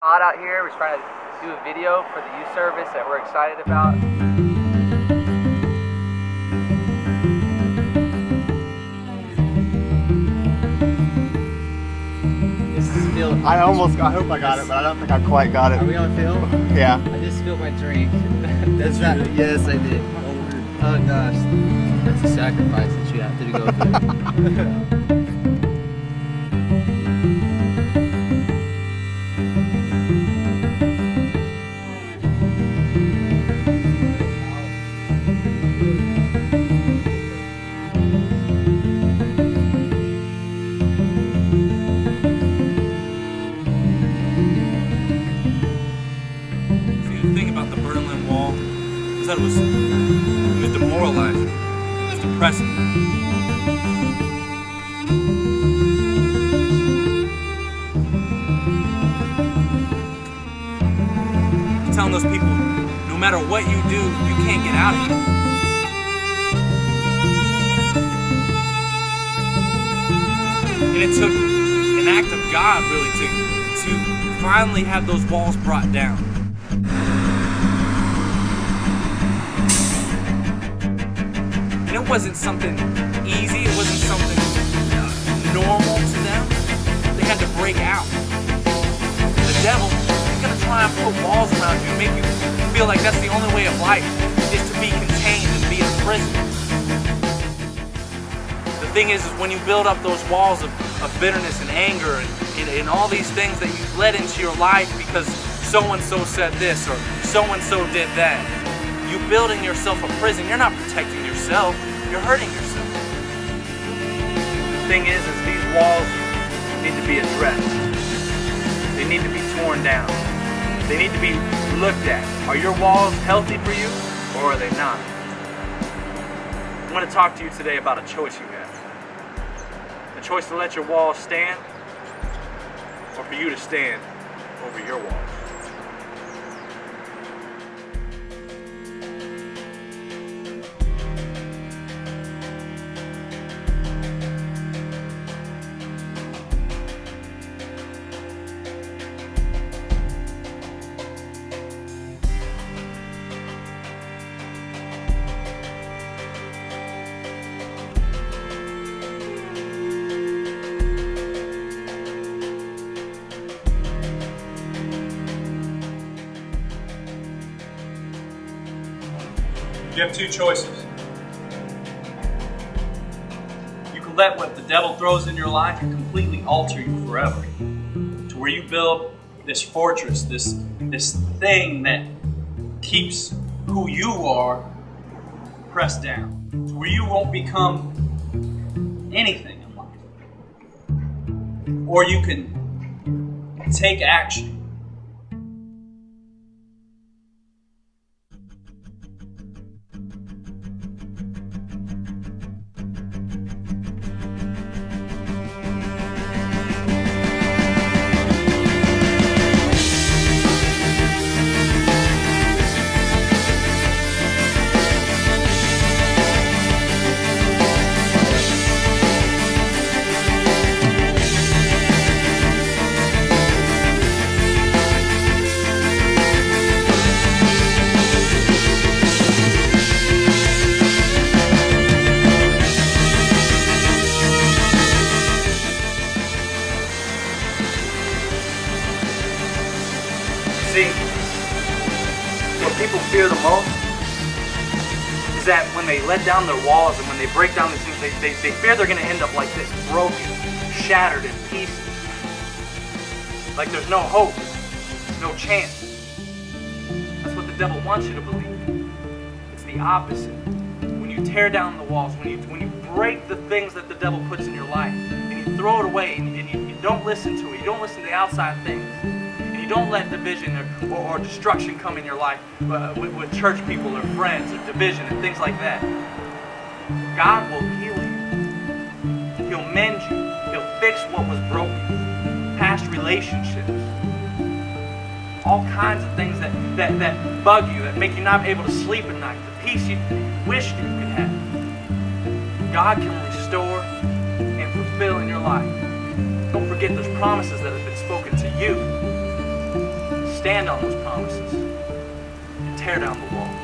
Hot out here. We're trying to do a video for the youth service that we're excited about. This is Phil. I hope I got it, but I don't think I quite got it. Are we on film? Yeah. I just spilled my drink. That's not. Yes, I did. Oh gosh, that's a sacrifice that you have to go through. The thing about the Berlin Wall is that it was demoralizing. It was depressing. Telling those people, no matter what you do, you can't get out of here. And it took an act of God really to finally have those walls brought down. And it wasn't something easy, it wasn't something normal to them. They had to break out. The devil is going to try and put walls around you and make you feel like that's the only way of life, is to be contained and be in prison. The thing is when you build up those walls of bitterness and anger and all these things that you let into your life because so-and-so said this or so-and-so did that, you building yourself a prison. You're not protecting yourself, you're hurting yourself. The thing is these walls need to be addressed. They need to be torn down. They need to be looked at. Are your walls healthy for you or are they not? I'm going to talk to you today about a choice you have. A choice to let your walls stand or for you to stand over your walls. You have two choices. You can let what the devil throws in your life completely alter you forever, to where you build this fortress, this thing that keeps who you are pressed down, to where you won't become anything in life. Or you can take action. See, what people fear the most is that when they let down their walls and when they break down these things, they fear they're going to end up like this, broken, shattered in pieces. Like there's no hope, no chance. That's what the devil wants you to believe. It's the opposite. When you tear down the walls, when you break the things that the devil puts in your life, and you throw it away, and you don't listen to it, you don't listen to the outside things, you don't let division or destruction come in your life with church people or friends or division and things like that. God will heal you. He'll mend you. He'll fix what was broken. Past relationships. All kinds of things that bug you, that make you not able to sleep at night. The peace you wished you could have. God can restore and fulfill in your life. Don't forget those promises that have been spoken to you. stand on those promises and tear down the wall.